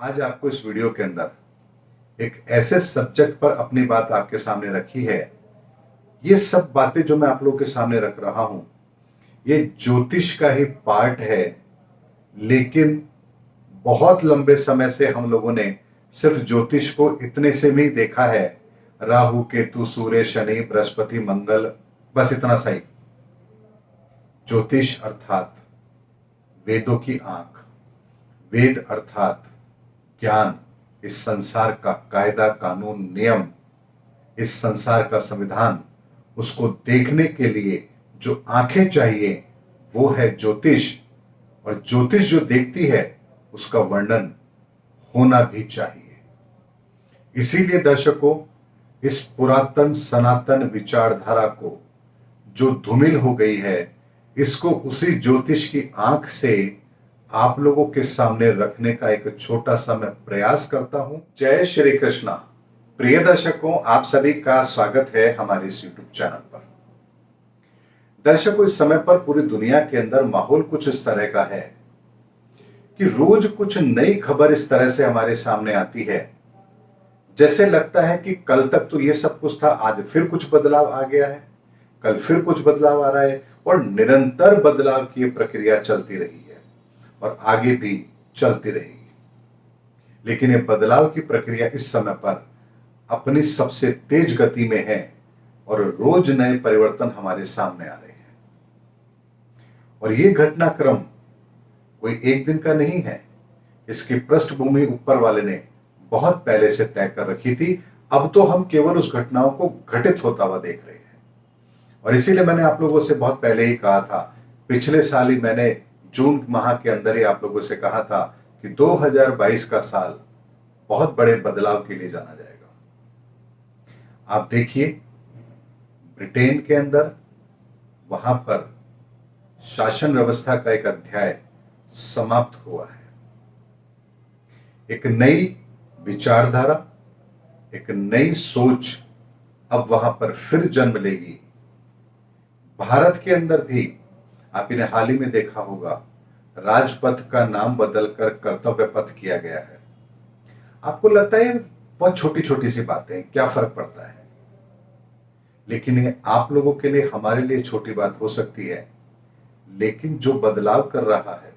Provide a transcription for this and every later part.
आज आपको इस वीडियो के अंदर एक ऐसे सब्जेक्ट पर अपनी बात आपके सामने रखी है। ये सब बातें जो मैं आप लोगों के सामने रख रहा हूं, ये ज्योतिष का ही पार्ट है। लेकिन बहुत लंबे समय से हम लोगों ने सिर्फ ज्योतिष को इतने से भी देखा है। राहु केतु सूर्य शनि बृहस्पति मंगल, बस इतना सही। ज्योतिष अर्थात वेदों की आंख, वेद अर्थात ज्ञान, इस संसार का कायदा कानून नियम, इस संसार का संविधान, उसको देखने के लिए जो आंखें चाहिए वो है ज्योतिष। और ज्योतिष जो देखती है उसका वर्णन होना भी चाहिए। इसीलिए दर्शकों, इस पुरातन सनातन विचारधारा को जो धूमिल हो गई है, इसको उसी ज्योतिष की आंख से आप लोगों के सामने रखने का एक छोटा सा मैं प्रयास करता हूं। जय श्री कृष्णा। प्रिय दर्शकों, आप सभी का स्वागत है हमारे इस YouTube चैनल पर। दर्शकों, इस समय पर पूरी दुनिया के अंदर माहौल कुछ इस तरह का है कि रोज कुछ नई खबर इस तरह से हमारे सामने आती है, जैसे लगता है कि कल तक तो ये सब कुछ था, आज फिर कुछ बदलाव आ गया है, कल फिर कुछ बदलाव आ रहा है और निरंतर बदलाव की ये प्रक्रिया चलती रही है और आगे भी चलती रहेगी। लेकिन ये बदलाव की प्रक्रिया इस समय पर अपनी सबसे तेज गति में है और रोज नए परिवर्तन हमारे सामने आ रहे हैं। और ये घटनाक्रम कोई एक दिन का नहीं है, इसकी पृष्ठभूमि ऊपर वाले ने बहुत पहले से तय कर रखी थी। अब तो हम केवल उस घटनाओं को घटित होता हुआ देख रहे हैं। और इसीलिए मैंने आप लोगों से बहुत पहले ही कहा था, पिछले साल ही मैंने जून माह के अंदर ही आप लोगों से कहा था कि 2022 का साल बहुत बड़े बदलाव के लिए जाना जाएगा। आप देखिए, ब्रिटेन के अंदर वहां पर शासन व्यवस्था का एक अध्याय समाप्त हुआ है। एक नई विचारधारा, एक नई सोच अब वहां पर फिर जन्म लेगी। भारत के अंदर भी आपने हाल ही में देखा होगा, राजपथ का नाम बदलकर कर्तव्य पथ किया गया है। आपको लगता है बहुत छोटी छोटी सी बातें, क्या फर्क पड़ता है? लेकिन ये आप लोगों के लिए, हमारे लिए छोटी बात हो सकती है, लेकिन जो बदलाव कर रहा है,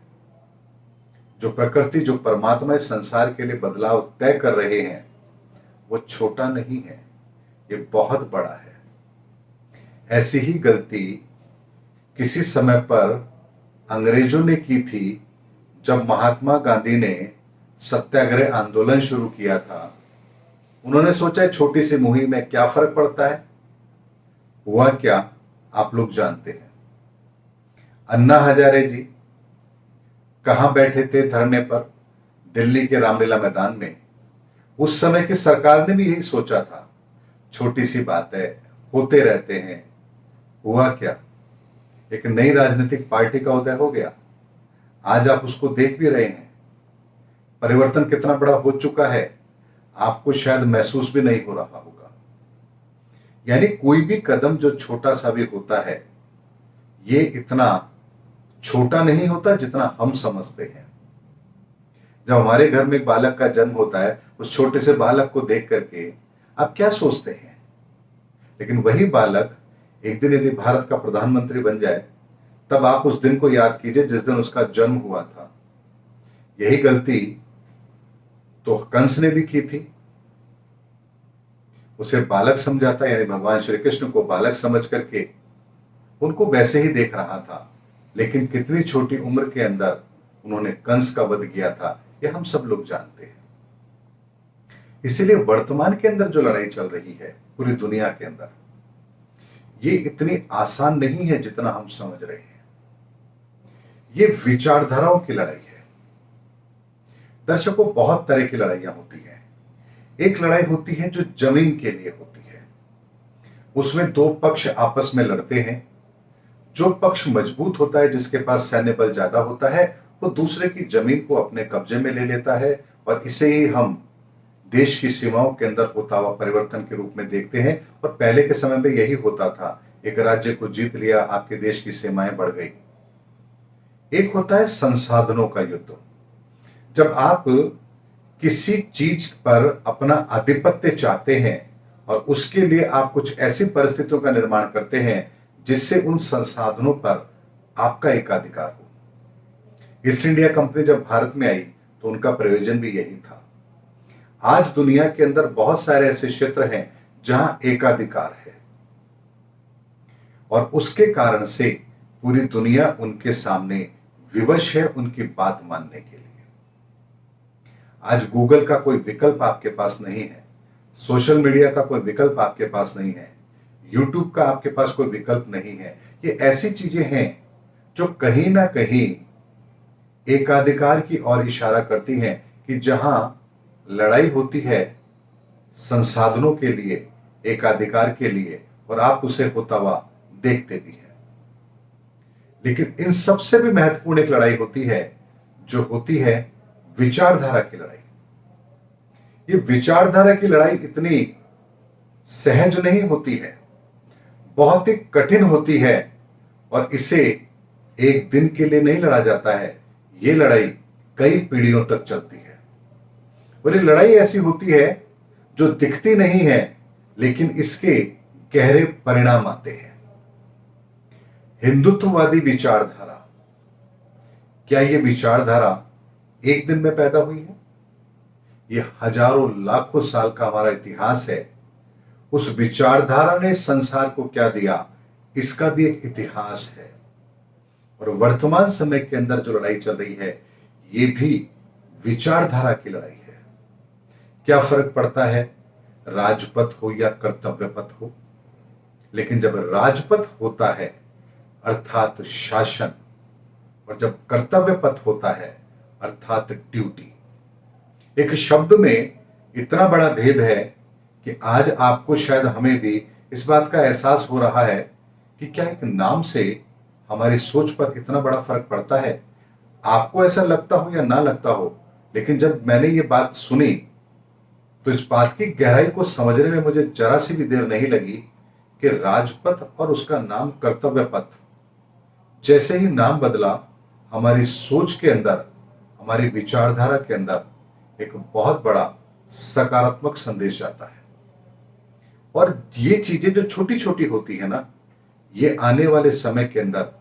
जो प्रकृति, जो परमात्मा इस संसार के लिए बदलाव तय कर रहे हैं, वो छोटा नहीं है, ये बहुत बड़ा है। ऐसी ही गलती किसी समय पर अंग्रेजों ने की थी, जब महात्मा गांधी ने सत्याग्रह आंदोलन शुरू किया था। उन्होंने सोचा छोटी सी मुहिम में क्या फर्क पड़ता है। हुआ क्या, आप लोग जानते हैं। अन्ना हजारे जी कहां बैठे थे धरने पर? दिल्ली के रामलीला मैदान में। उस समय की सरकार ने भी यही सोचा था, छोटी सी बात है, होते रहते हैं। हुआ क्या, एक नई राजनीतिक पार्टी का उदय हो गया। आज आप उसको देख भी रहे हैं, परिवर्तन कितना बड़ा हो चुका है, आपको शायद महसूस भी नहीं हो रहा होगा। यानी कोई भी कदम जो छोटा सा भी होता है, ये इतना छोटा नहीं होता जितना हम समझते हैं। जब हमारे घर में एक बालक का जन्म होता है, उस छोटे से बालक को देख करके आप क्या सोचते हैं? लेकिन वही बालक एक दिन यदि भारत का प्रधानमंत्री बन जाए, तब आप उस दिन को याद कीजिए जिस दिन उसका जन्म हुआ था। यही गलती तो कंस ने भी की थी। उसे बालक समझा था, यानी भगवान श्री कृष्ण को बालक समझ करके उनको वैसे ही देख रहा था। लेकिन कितनी छोटी उम्र के अंदर उन्होंने कंस का वध किया था, यह हम सब लोग जानते हैं। इसीलिए वर्तमान के अंदर जो लड़ाई चल रही है पूरी दुनिया के अंदर, ये इतनी आसान नहीं है जितना हम समझ रहे हैं। ये विचारधाराओं की लड़ाई है। दर्शकों, बहुत तरह की लड़ाइयां होती हैं। एक लड़ाई होती है जो जमीन के लिए होती है। उसमें दो पक्ष आपस में लड़ते हैं। जो पक्ष मजबूत होता है, जिसके पास सैन्य बल ज्यादा होता है, वो दूसरे की जमीन को अपने कब्जे में ले लेता है। और इसे ही हम देश की सीमाओं के अंदर होता हुआ परिवर्तन के रूप में देखते हैं। और पहले के समय में यही होता था, एक राज्य को जीत लिया, आपके देश की सीमाएं बढ़ गई। एक होता है संसाधनों का युद्ध। जब आप किसी चीज पर अपना आधिपत्य चाहते हैं और उसके लिए आप कुछ ऐसी परिस्थितियों का निर्माण करते हैं जिससे उन संसाधनों पर आपका एकाधिकार हो। ईस्ट इंडिया कंपनी जब भारत में आई तो उनका प्रयोजन भी यही था। आज दुनिया के अंदर बहुत सारे ऐसे क्षेत्र हैं जहां एकाधिकार है और उसके कारण से पूरी दुनिया उनके सामने विवश है उनकी बात मानने के लिए। आज गूगल का कोई विकल्प आपके पास नहीं है, सोशल मीडिया का कोई विकल्प आपके पास नहीं है, यूट्यूब का आपके पास कोई विकल्प नहीं है। ये ऐसी चीजें हैं जो कहीं ना कहीं एकाधिकार की ओर इशारा करती हैं कि जहां लड़ाई होती है संसाधनों के लिए, एकाधिकार के लिए, और आप उसे होता हुआ देखते भी हैं। लेकिन इन सबसे भी महत्वपूर्ण एक लड़ाई होती है जो होती है विचारधारा की लड़ाई। ये विचारधारा की लड़ाई इतनी सहज नहीं होती है, बहुत ही कठिन होती है और इसे एक दिन के लिए नहीं लड़ा जाता है। ये लड़ाई कई पीढ़ियों तक चलती है और ये लड़ाई ऐसी होती है जो दिखती नहीं है लेकिन इसके गहरे परिणाम आते हैं। हिंदुत्ववादी विचारधारा, क्या यह विचारधारा एक दिन में पैदा हुई है? यह हजारों लाखों साल का हमारा इतिहास है। उस विचारधारा ने संसार को क्या दिया, इसका भी एक इतिहास है। और वर्तमान समय के अंदर जो लड़ाई चल रही है ये भी विचारधारा की लड़ाई है। क्या फर्क पड़ता है राजपथ हो या कर्तव्य पथ हो? लेकिन जब राजपथ होता है अर्थात शासन, और जब कर्तव्य पथ होता है अर्थात ड्यूटी, एक शब्द में इतना बड़ा भेद है कि आज आपको शायद हमें भी इस बात का एहसास हो रहा है कि क्या एक नाम से हमारी सोच पर इतना बड़ा फर्क पड़ता है। आपको ऐसा लगता हो या ना लगता हो, लेकिन जब मैंने ये बात सुनी तो इस बात की गहराई को समझने में मुझे जरा सी भी देर नहीं लगी कि राजपथ और उसका नाम कर्तव्य पथ, जैसे ही नाम बदला हमारी सोच के अंदर, हमारी विचारधारा के अंदर एक बहुत बड़ा सकारात्मक संदेश जाता है। और ये चीजें जो छोटी छोटी होती है ना, ये आने वाले समय के अंदर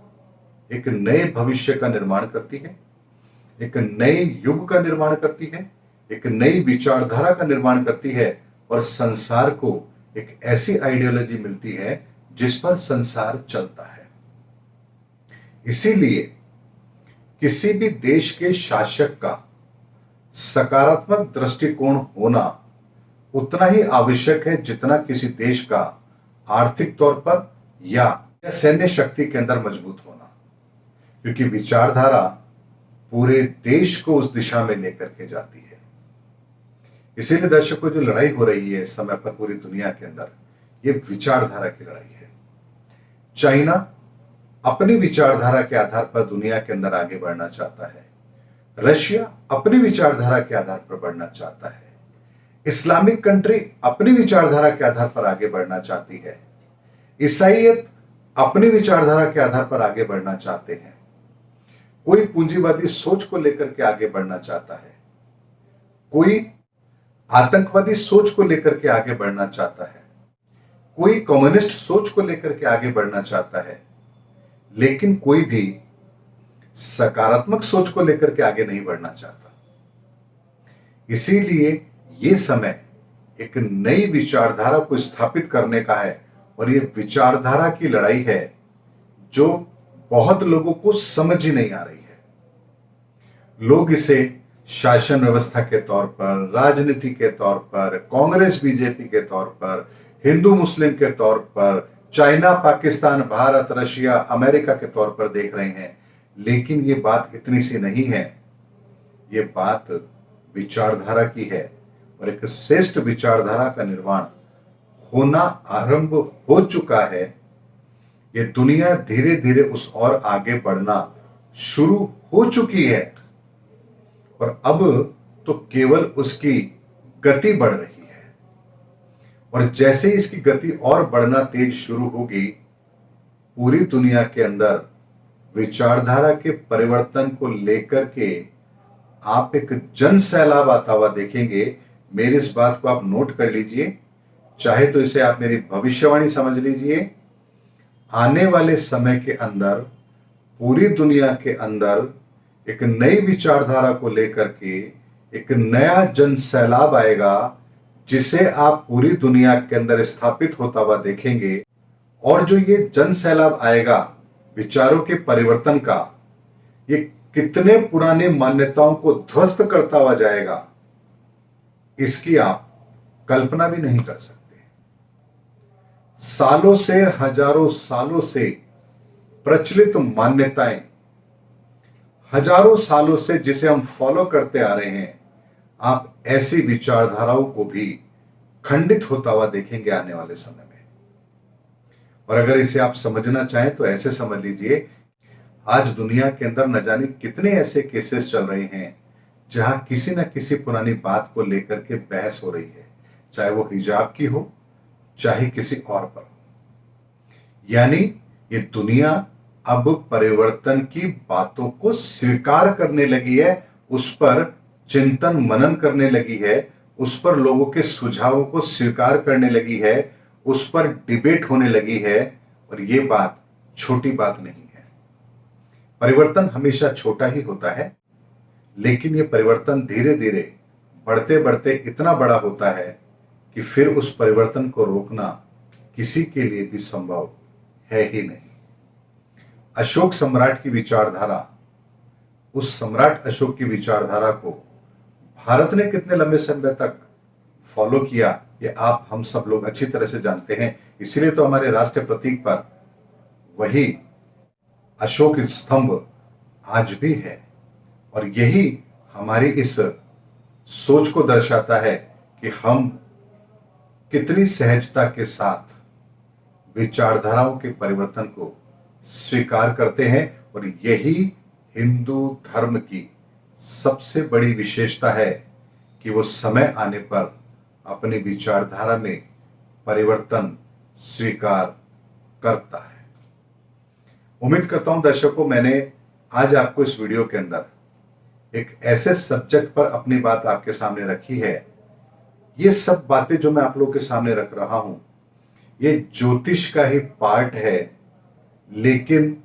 एक नए भविष्य का निर्माण करती है, एक नए युग का निर्माण करती है, एक नई विचारधारा का निर्माण करती है और संसार को एक ऐसी आइडियोलॉजी मिलती है जिस पर संसार चलता है। इसीलिए किसी भी देश के शासक का सकारात्मक दृष्टिकोण होना उतना ही आवश्यक है जितना किसी देश का आर्थिक तौर पर या सैन्य शक्ति के अंदर मजबूत होना, क्योंकि विचारधारा पूरे देश को उस दिशा में लेकर के जाती है। इसीलिए दर्शकों, जो लड़ाई हो रही है इस समय पर पूरी दुनिया के अंदर, ये विचारधारा की लड़ाई है। चाइना अपनी विचारधारा के आधार पर दुनिया के अंदर आगे बढ़ना चाहता है, रशिया अपनी विचारधारा के आधार पर बढ़ना चाहता है, इस्लामिक कंट्री अपनी विचारधारा के आधार पर आगे बढ़ना चाहती है, ईसाईयत अपनी विचारधारा के आधार पर आगे बढ़ना चाहते हैं, कोई पूंजीवादी सोच को लेकर के आगे बढ़ना चाहता है, कोई आतंकवादी सोच को लेकर के आगे बढ़ना चाहता है, कोई कम्युनिस्ट सोच को लेकर के आगे बढ़ना चाहता है, लेकिन कोई भी सकारात्मक सोच को लेकर के आगे नहीं बढ़ना चाहता। इसीलिए यह समय एक नई विचारधारा को स्थापित करने का है और यह विचारधारा की लड़ाई है जो बहुत लोगों को समझ ही नहीं आ रही है। लोग इसे शासन व्यवस्था के तौर पर, राजनीति के तौर पर, कांग्रेस बीजेपी के तौर पर, हिंदू मुस्लिम के तौर पर, China Pakistan Bharat Russia America के तौर पर देख रहे हैं। लेकिन ये बात इतनी सी नहीं है, ये बात विचारधारा की है और एक श्रेष्ठ विचारधारा का निर्माण होना आरंभ हो चुका है। ये दुनिया धीरे धीरे उस ओर आगे बढ़ना शुरू हो चुकी है और अब तो केवल उसकी गति बढ़ रही है। और जैसे इसकी गति और बढ़ना तेज शुरू होगी, पूरी दुनिया के अंदर विचारधारा के परिवर्तन को लेकर के आप एक जन सैलाब आता हुआ देखेंगे। मेरी इस बात को आप नोट कर लीजिए, चाहे तो इसे आप मेरी भविष्यवाणी समझ लीजिए। आने वाले समय के अंदर पूरी दुनिया के अंदर एक नई विचारधारा को लेकर के एक नया जन सैलाब आएगा, जिसे आप पूरी दुनिया के अंदर स्थापित होता हुआ देखेंगे। और जो ये जन सैलाब आएगा विचारों के परिवर्तन का, ये कितने पुराने मान्यताओं को ध्वस्त करता हुआ जाएगा, इसकी आप कल्पना भी नहीं कर सकते। सालों से, हजारों सालों से प्रचलित मान्यताएं, हजारों सालों से जिसे हम फॉलो करते आ रहे हैं, आप ऐसी विचारधाराओं को भी खंडित होता हुआ देखेंगे आने वाले समय में। और अगर इसे आप समझना चाहें तो ऐसे समझ लीजिए, आज दुनिया के अंदर न जाने कितने ऐसे केसेस चल रहे हैं जहां किसी न किसी पुरानी बात को लेकर के बहस हो रही है, चाहे वो हिजाब की हो, चाहे किसी और पर। यानी ये दुनिया अब परिवर्तन की बातों को स्वीकार करने लगी है, उस पर चिंतन मनन करने लगी है, उस पर लोगों के सुझावों को स्वीकार करने लगी है, उस पर डिबेट होने लगी है। और ये बात छोटी बात नहीं है। परिवर्तन हमेशा छोटा ही होता है, लेकिन ये परिवर्तन धीरे धीरे बढ़ते बढ़ते इतना बड़ा होता है कि फिर उस परिवर्तन को रोकना किसी के लिए भी संभव है ही नहीं। अशोक सम्राट की विचारधारा, उस सम्राट अशोक की विचारधारा को भारत ने कितने लंबे समय तक फॉलो किया, ये आप हम सब लोग अच्छी तरह से जानते हैं। इसीलिए तो हमारे राष्ट्रीय प्रतीक पर वही अशोक स्तंभ आज भी है। और यही हमारी इस सोच को दर्शाता है कि हम कितनी सहजता के साथ विचारधाराओं के परिवर्तन को स्वीकार करते हैं। और यही हिंदू धर्म की सबसे बड़ी विशेषता है कि वो समय आने पर अपनी विचारधारा में परिवर्तन स्वीकार करता है। उम्मीद करता हूं दर्शकों, मैंने आज आपको इस वीडियो के अंदर एक ऐसे सब्जेक्ट पर अपनी बात आपके सामने रखी है। ये सब बातें जो मैं आप लोगों के सामने रख रहा हूं, ये ज्योतिष का ही पार्ट है। लेकिन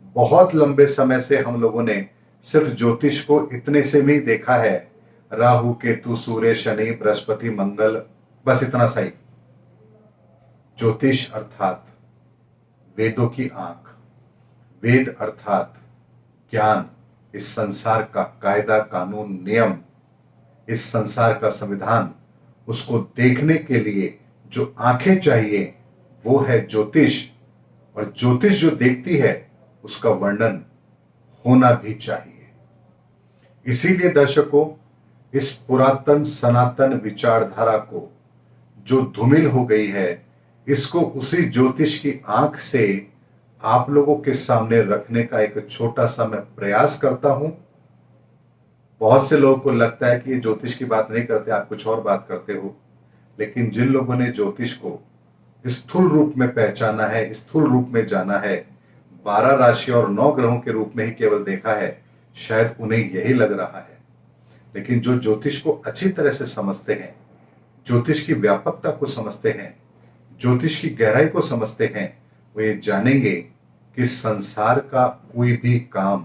बहुत लंबे समय से हम लोगों ने सिर्फ ज्योतिष को इतने से में ही देखा है, राहु केतु सूर्य शनि बृहस्पति मंगल, बस इतना सही। ज्योतिष अर्थात वेदों की आंख, वेद अर्थात ज्ञान, इस संसार का कायदा कानून नियम, इस संसार का संविधान, उसको देखने के लिए जो आंखें चाहिए वो है ज्योतिष। और ज्योतिष जो देखती है उसका वर्णन होना भी चाहिए। इसीलिए दर्शकों, इस पुरातन सनातन विचारधारा को जो धूमिल हो गई है, इसको उसी ज्योतिष की आंख से आप लोगों के सामने रखने का एक छोटा सा मैं प्रयास करता हूं। बहुत से लोगों को लगता है कि ये ज्योतिष की बात नहीं करते, आप कुछ और बात करते हो। लेकिन जिन लोगों ने ज्योतिष को स्थूल रूप में पहचाना है, स्थूल रूप में जाना है, 12 राशि और 9 ग्रहों के रूप में ही केवल देखा है, शायद उन्हें यही लग रहा है। लेकिन जो ज्योतिष को अच्छी तरह से समझते हैं, ज्योतिष की व्यापकता को समझते हैं, ज्योतिष की गहराई को समझते हैं, वो ये जानेंगे कि संसार का कोई भी काम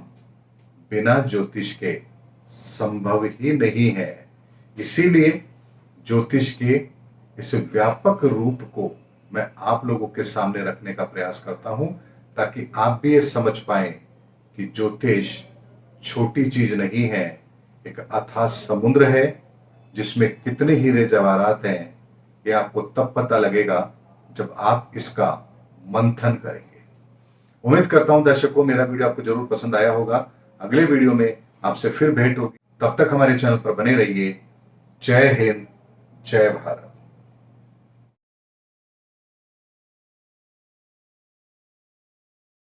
बिना ज्योतिष के संभव ही नहीं है। इसीलिए ज्योतिष के इस व्यापक रूप को मैं आप लोगों के सामने रखने का प्रयास करता हूं, ताकि आप भी ये समझ पाएं कि ज्योतिष छोटी चीज नहीं है, एक अथाह समुद्र है जिसमें कितने हीरे जवाहरात हैं। ये आपको तब पता लगेगा जब आप इसका मंथन करेंगे। उम्मीद करता हूं दर्शकों, मेरा वीडियो आपको जरूर पसंद आया होगा। अगले वीडियो में आपसे फिर भेंट होगी, तब तक हमारे चैनल पर बने रहिए। जय हिंद, जय भारत।